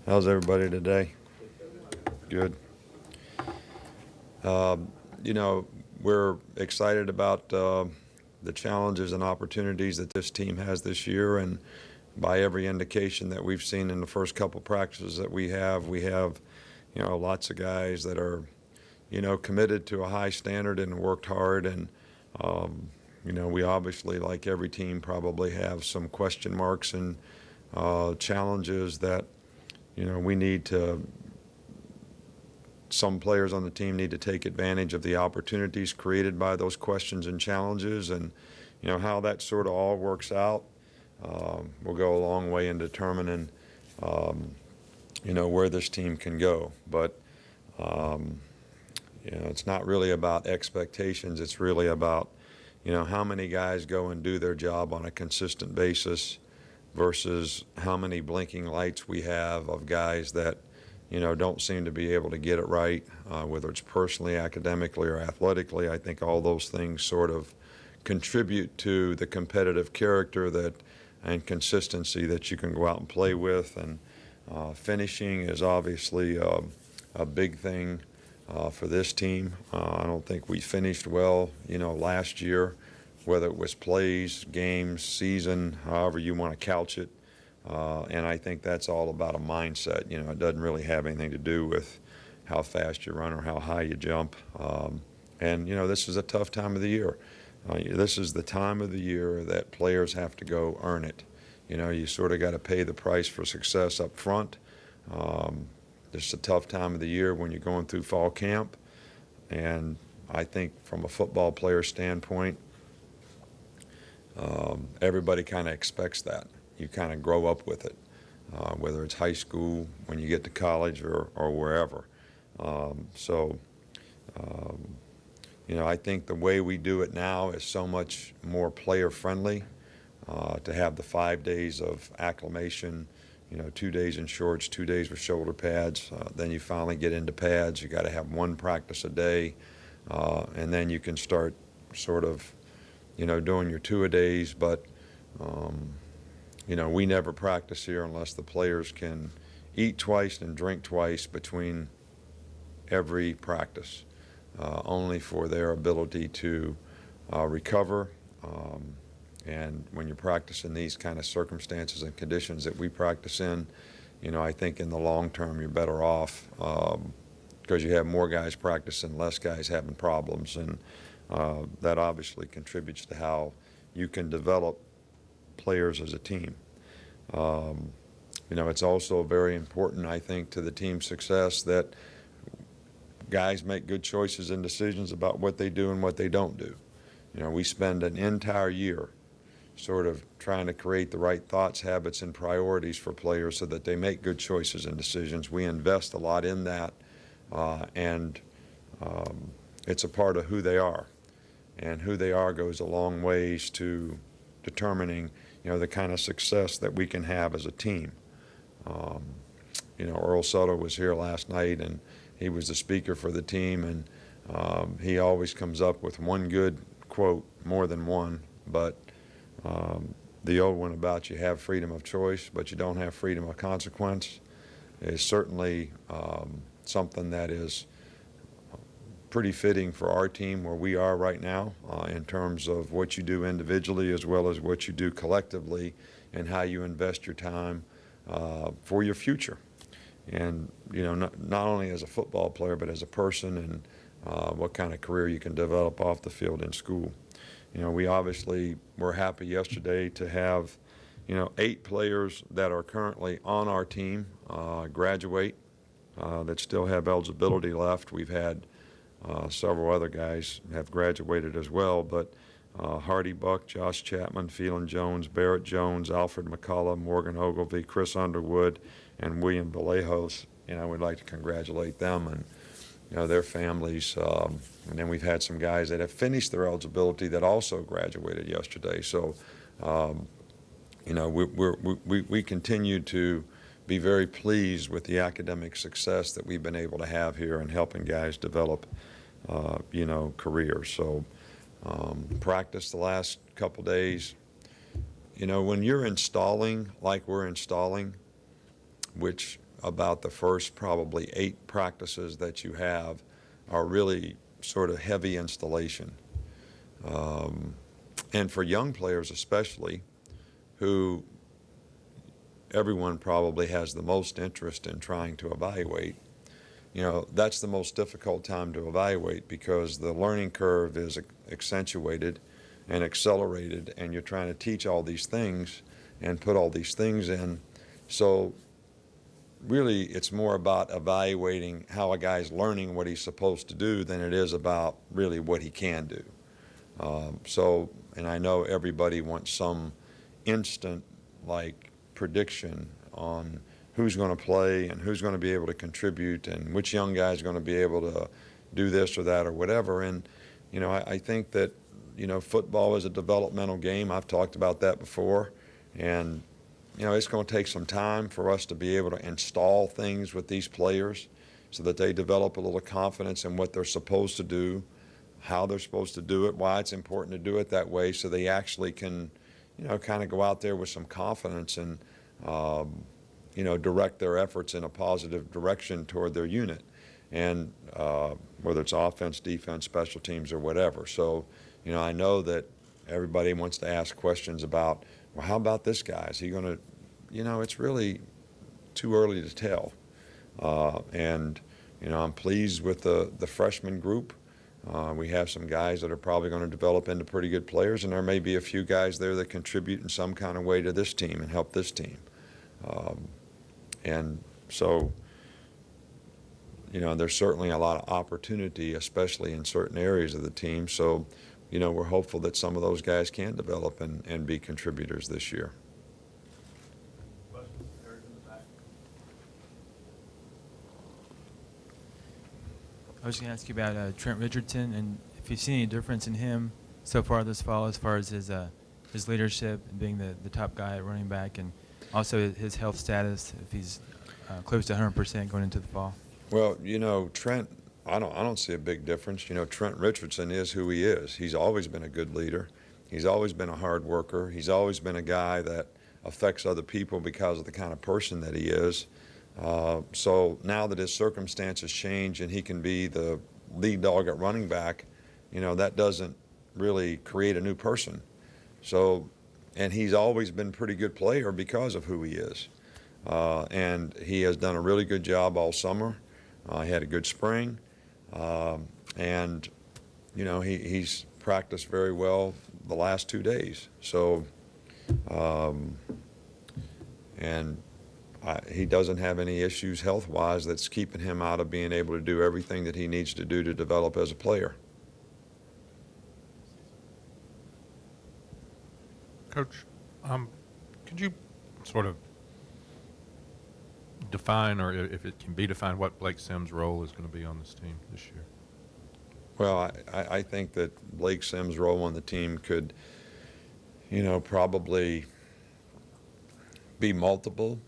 How's everybody today? Good. You know, we're excited about the challenges and opportunities that this team has this year, and by every indication that we've seen in the first couple practices that we have, lots of guys that are, committed to a high standard and worked hard, and we obviously, like every team, probably have some question marks and challenges that we need to, some players on the team need to take advantage of the opportunities created by those questions and challenges, and how that sort of all works out will go a long way in determining where this team can go. But it's not really about expectations. It's really about how many guys go and do their job on a consistent basis versus how many blinking lights we have of guys that don't seem to be able to get it right, whether it's personally, academically, or athletically. I think all those things sort of contribute to the competitive character and consistency that you can go out and play with. And finishing is obviously a big thing for this team. I don't think we finished well, last year, whether it was plays, games, season, however you want to couch it. And I think that's all about a mindset. It doesn't really have anything to do with how fast you run or how high you jump. And this is a tough time of the year. This is the time of the year that players have to go earn it. You sort of got to pay the price for success up front. This is a tough time of the year when you're going through fall camp. And I think from a football player standpoint, everybody kind of expects that. You kind of grow up with it, whether it's high school, when you get to college, or wherever. I think the way we do it now is so much more player-friendly. To have the 5 days of acclimation, 2 days in shorts, 2 days with shoulder pads. Then you finally get into pads. You got to have one practice a day, and then you can start sort of, doing your two-a-days. But we never practice here unless the players can eat twice and drink twice between every practice, only for their ability to recover. And when you practice in these kind of circumstances and conditions that we practice in, I think in the long term you're better off because you have more guys practicing, less guys having problems. And that obviously contributes to how you can develop players as a team. It's also very important, I think, to the team's success that guys make good choices and decisions about what they do and what they don't do. We spend an entire year sort of trying to create the right thoughts, habits, and priorities for players so that they make good choices and decisions. We invest a lot in that, and it's a part of who they are. And who they are goes a long ways to determining, the kind of success that we can have as a team. Earl Sutter was here last night, and he was the speaker for the team, and he always comes up with one good quote, more than one, but the old one about you have freedom of choice, but you don't have freedom of consequence is certainly something that is pretty fitting for our team where we are right now in terms of what you do individually as well as what you do collectively and how you invest your time for your future. And, not only as a football player, but as a person, and what kind of career you can develop off the field in school. We obviously were happy yesterday to have, 8 players that are currently on our team graduate that still have eligibility left. We've had several other guys have graduated as well, but Hardy Buck, Josh Chapman, Phelan Jones, Barrett Jones, Alfred McCullough, Morgan Ogilvy, Chris Underwood, and William Vallejos. We'd like to congratulate them and their families. And then we've had some guys that have finished their eligibility that also graduated yesterday. So, we continue to be very pleased with the academic success that we've been able to have here in helping guys develop, careers. So, practice the last couple days. When you're installing like we're installing, which about the first probably 8 practices that you have are really sort of heavy installation. And for young players especially, who everyone probably has the most interest in trying to evaluate, that's the most difficult time to evaluate because the learning curve is accentuated and accelerated, and you're trying to teach all these things and put all these things in. So really it's more about evaluating how a guy's learning what he's supposed to do than it is about really what he can do. And I know everybody wants some instant prediction on who's going to play and who's going to be able to contribute and which young guy is going to be able to do this or that or whatever. And I think that football is a developmental game. I've talked about that before, and it's going to take some time for us to be able to install things with these players so that they develop a little confidence in what they're supposed to do, how they're supposed to do it, why it's important to do it that way, so they actually can, kind of go out there with some confidence and, direct their efforts in a positive direction toward their unit, and whether it's offense, defense, special teams, or whatever. So, I know that everybody wants to ask questions about, well, how about this guy? Is he going to, it's really too early to tell. I'm pleased with the freshman group. We have some guys that are probably going to develop into pretty good players, and there may be a few guys there that contribute in some kind of way to this team and help this team. And so, there's certainly a lot of opportunity, especially in certain areas of the team. So, we're hopeful that some of those guys can develop and be contributors this year. I was going to ask you about Trent Richardson, and if you've seen any difference in him so far this fall as far as his leadership and being the top guy at running back, and also his health status, if he's close to 100% going into the fall. Well, Trent, I don't see a big difference. Trent Richardson is who he is. He's always been a good leader. He's always been a hard worker. He's always been a guy that affects other people because of the kind of person that he is. So now that his circumstances change and he can be the lead dog at running back, that doesn't really create a new person. So, and he's always been a pretty good player because of who he is. And he has done a really good job all summer. He had a good spring. And, he's practiced very well the last 2 days. So, he doesn't have any issues health-wise that's keeping him out of being able to do everything that he needs to do to develop as a player. Coach, could you sort of define, or if it can be defined, what Blake Sims' role is going to be on this team this year? Well, I think that Blake Sims' role on the team could, probably be multiple.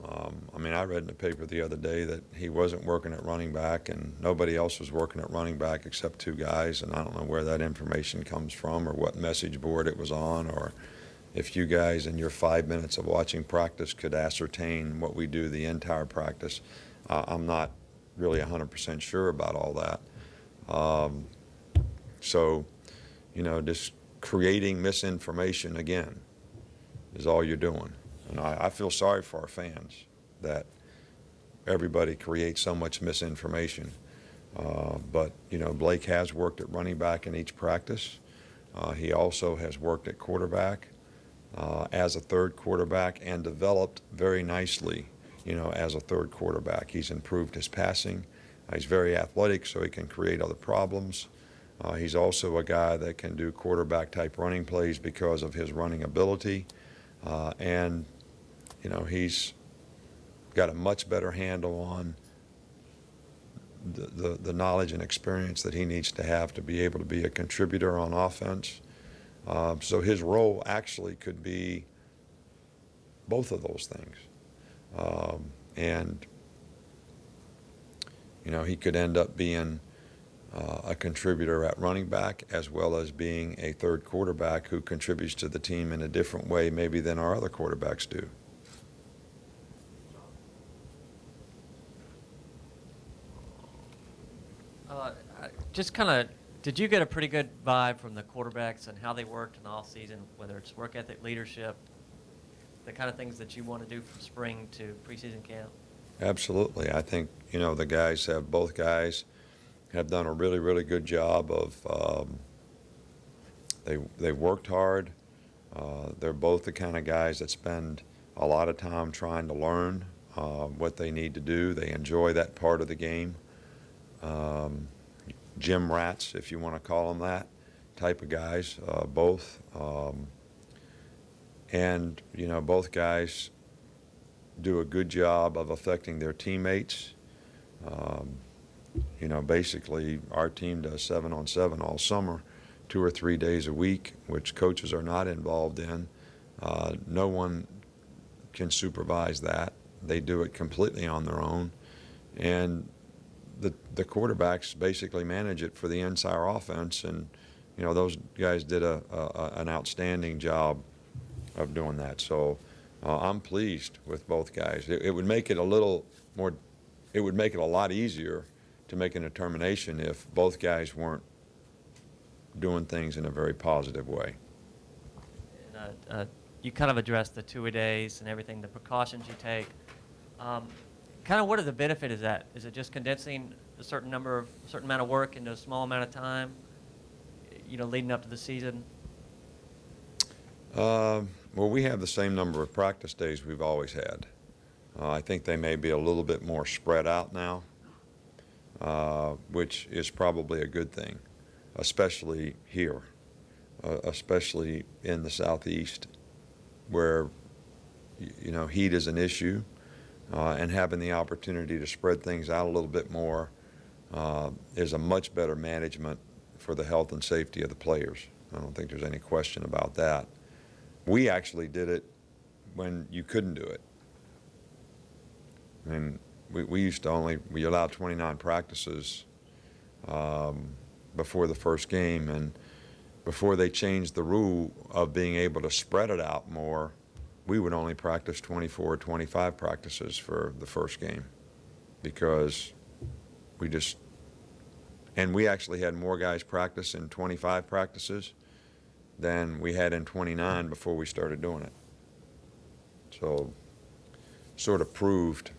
I read in the paper the other day that he wasn't working at running back and nobody else was working at running back except 2 guys, and I don't know where that information comes from or what message board it was on, or if you guys in your 5 minutes of watching practice could ascertain what we do the entire practice. I'm not really 100% sure about all that. So, just creating misinformation again is all you're doing. And I feel sorry for our fans that everybody creates so much misinformation. But, Blake has worked at running back in each practice. He also has worked at quarterback as a third quarterback and developed very nicely, as a third quarterback. He's improved his passing. He's very athletic, so he can create other problems. He's also a guy that can do quarterback-type running plays because of his running ability. And he's got a much better handle on the knowledge and experience that he needs to have to be able to be a contributor on offense. So his role actually could be both of those things. And he could end up being a contributor at running back as well as being a third quarterback who contributes to the team in a different way maybe than our other quarterbacks do. Just kind of, did you get a pretty good vibe from the quarterbacks and how they worked in the off season, whether it's work ethic, leadership, the kind of things that you want to do from spring to preseason camp? Absolutely. I think, both guys have done a really, really good job of, they worked hard. They're both the kind of guys that spend a lot of time trying to learn what they need to do. They enjoy that part of the game. Gym rats, if you want to call them that, type of guys, both. And, both guys do a good job of affecting their teammates. Basically our team does 7-on-7 all summer, 2 or 3 days a week, which coaches are not involved in. No one can supervise that. They do it completely on their own. And the quarterbacks basically manage it for the entire offense. And, those guys did an outstanding job of doing that. So I'm pleased with both guys. It would make it a little more, it would make it a lot easier to make a determination if both guys weren't doing things in a very positive way. And, you kind of addressed the two-a-days and everything, the precautions you take. Kind of what are the benefit of that? Is it just condensing a certain amount of work into a small amount of time, leading up to the season? Well, we have the same number of practice days we've always had. I think they may be a little bit more spread out now, which is probably a good thing, especially here, especially in the Southeast, where heat is an issue, and having the opportunity to spread things out a little bit more is a much better management for the health and safety of the players. I don't think there's any question about that. We actually did it when you couldn't do it. I mean, we used to we allowed 29 practices before the first game, and before they changed the rule of being able to spread it out more, we would only practice 24 or 25 practices for the first game, because we actually had more guys practice in 25 practices than we had in 29 before we started doing it. So sort of proved.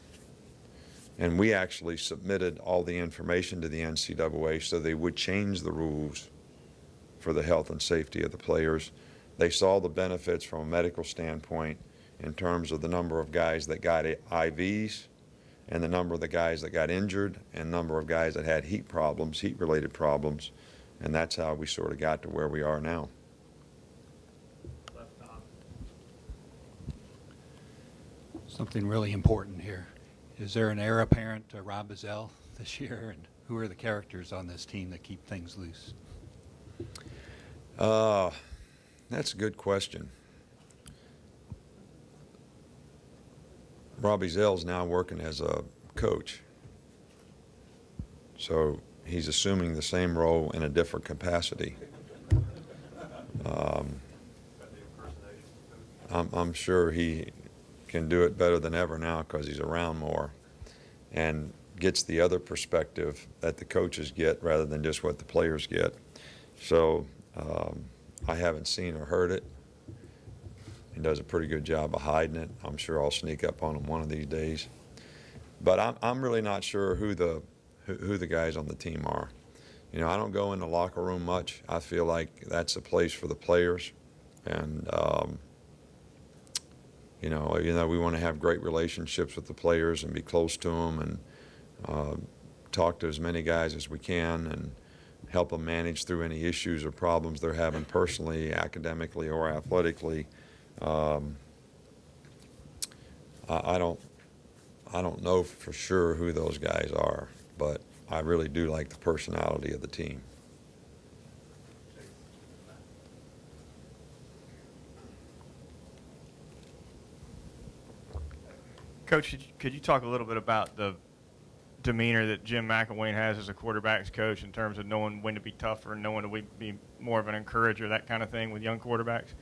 And we actually submitted all the information to the NCAA so they would change the rules for the health and safety of the players. They saw the benefits from a medical standpoint in terms of the number of guys that got IVs and the number of the guys that got injured and number of guys that had heat-related problems. And that's how we sort of got to where we are now. Something really important here. Is there an heir apparent to Rob Bazell this year, and who are the characters on this team that keep things loose? That's a good question. Robbie Zell's now working as a coach, so he's assuming the same role in a different capacity. I'm sure he can do it better than ever now because he's around more and gets the other perspective that the coaches get rather than just what the players get. So I haven't seen or heard it. He does a pretty good job of hiding it. I'm sure I'll sneak up on him one of these days. But I'm really not sure who the guys on the team are. I don't go in the locker room much. I feel like that's a place for the players, and we want to have great relationships with the players and be close to them and talk to as many guys as we can and help them manage through any issues or problems they're having personally, academically, or athletically. I don't know for sure who those guys are, but I really do like the personality of the team. Coach, could you talk a little bit about the demeanor that Jim McElwain has as a quarterback's coach in terms of knowing when to be tougher and knowing to be more of an encourager, that kind of thing with young quarterbacks?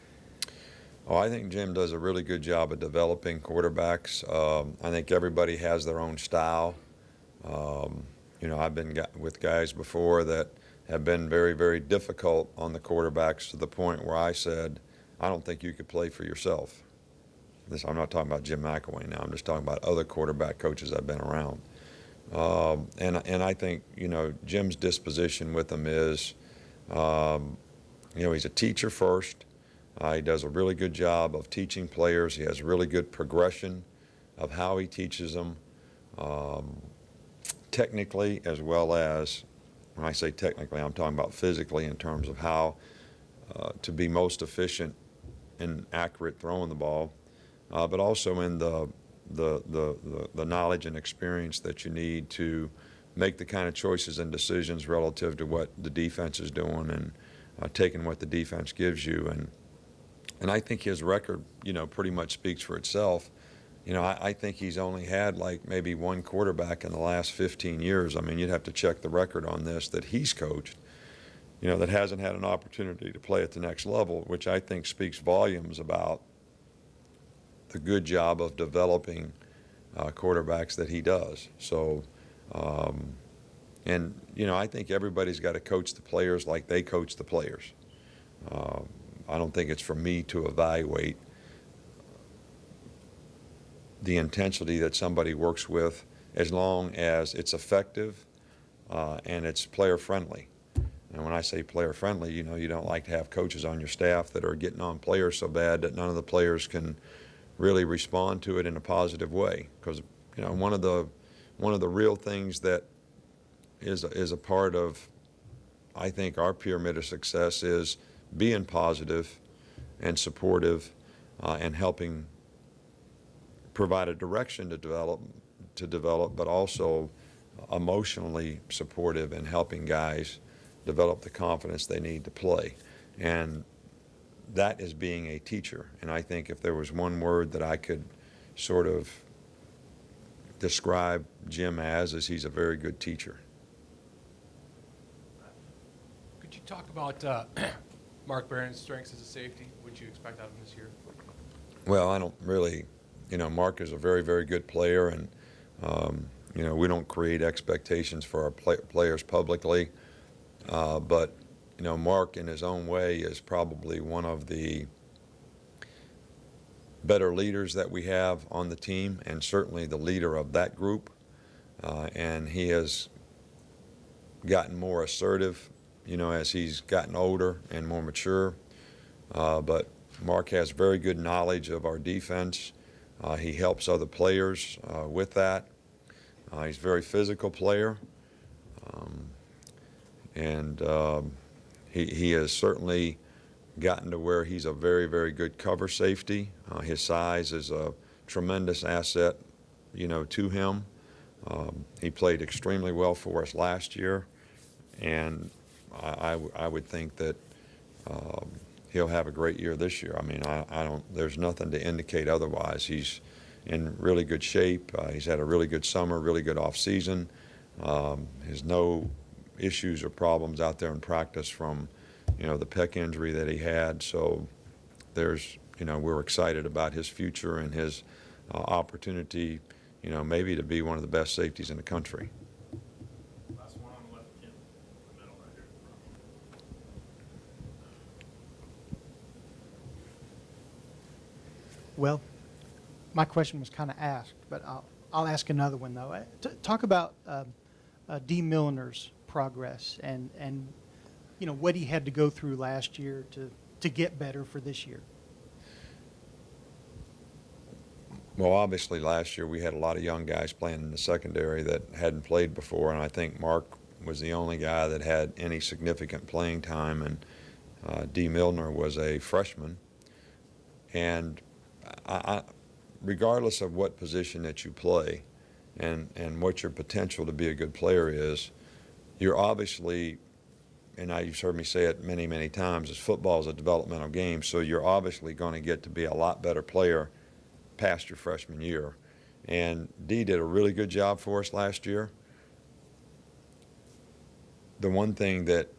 Oh, I think Jim does a really good job of developing quarterbacks. I think everybody has their own style. I've been with guys before that have been very, very difficult on the quarterbacks to the point where I said, I don't think you could play for yourself. I'm not talking about Jim McElwain now. I'm just talking about other quarterback coaches I've been around. And I think, Jim's disposition with them is, he's a teacher first. He does a really good job of teaching players. He has a really good progression of how he teaches them, technically as well as, when I say technically, I'm talking about physically in terms of how to be most efficient and accurate throwing the ball, but also in the knowledge and experience that you need to make the kind of choices and decisions relative to what the defense is doing and taking what the defense gives you. And I think his record, pretty much speaks for itself. I think he's only had like maybe one quarterback in the last 15 years. I mean, you'd have to check the record on this that he's coached, that hasn't had an opportunity to play at the next level, which I think speaks volumes about the good job of developing quarterbacks that he does. So, I think everybody's got to coach the players like they coach the players. I don't think it's for me to evaluate the intensity that somebody works with as long as it's effective and it's player friendly. And when I say player friendly, you don't like to have coaches on your staff that are getting on players so bad that none of the players can really respond to it in a positive way. Because one of the real things that is a part of, I think, our pyramid of success is being positive and supportive and helping provide a direction to develop, but also emotionally supportive and helping guys develop the confidence they need to play. And that is being a teacher. And I think if there was one word that I could sort of describe Jim as, is he's a very good teacher. Could you talk about Mark Barron's strengths as a safety? What you expect out of him this year? Well, I don't really, Mark is a very, very good player, and, we don't create expectations for our players publicly. But, Mark in his own way is probably one of the better leaders that we have on the team, and certainly the leader of that group. And he has gotten more assertive, as he's gotten older and more mature. But Mark has very good knowledge of our defense. He helps other players with that. He's a very physical player. He has certainly gotten to where he's a very, very good cover safety. His size is a tremendous asset, to him. He played extremely well for us last year, and I would think that he'll have a great year this year. I mean, there's nothing to indicate otherwise. He's in really good shape. He's had a really good summer, really good off season. There's no issues or problems out there in practice from, the pec injury that he had. So we're excited about his future and his opportunity, maybe to be one of the best safeties in the country. Last one on the left, Kim, in the middle right here. Well, my question was kind of asked, but I'll ask another one though. Talk about Dee Milliner's progress and what he had to go through last year to get better for this year. Well, obviously last year we had a lot of young guys playing in the secondary that hadn't played before, and I think Mark was the only guy that had any significant playing time, and Dee Milliner was a freshman. And regardless of what position that you play and what your potential to be a good player is, you're obviously, and you've heard me say it many, many times, is football is a developmental game, so you're obviously going to get to be a lot better player past your freshman year. And Dee did a really good job for us last year. The one thing that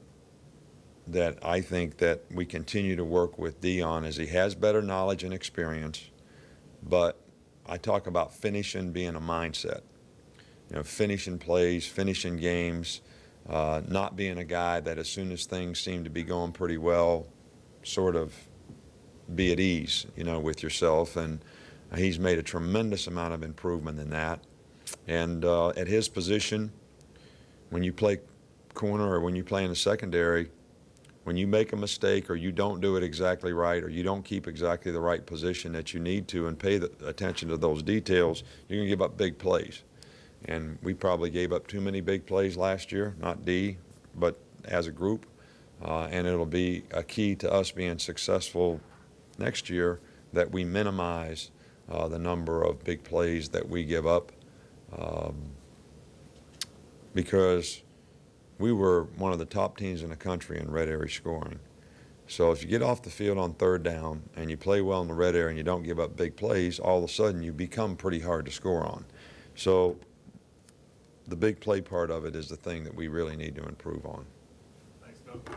I think that we continue to work with Dee on is he has better knowledge and experience, but I talk about finishing being a mindset. finishing plays, finishing games, not being a guy that as soon as things seem to be going pretty well, sort of be at ease, with yourself. And he's made a tremendous amount of improvement in that. And at his position, when you play corner or when you play in the secondary, when you make a mistake or you don't do it exactly right or you don't keep exactly the right position that you need to and pay attention to those details, you're going to give up big plays. And we probably gave up too many big plays last year, not D, but as a group. And it'll be a key to us being successful next year that we minimize the number of big plays that we give up, because we were one of the top teams in the country in red area scoring. So if you get off the field on third down and you play well in the red area and you don't give up big plays, all of a sudden you become pretty hard to score on. So the big play part of it is the thing that we really need to improve on. Thanks, Doug.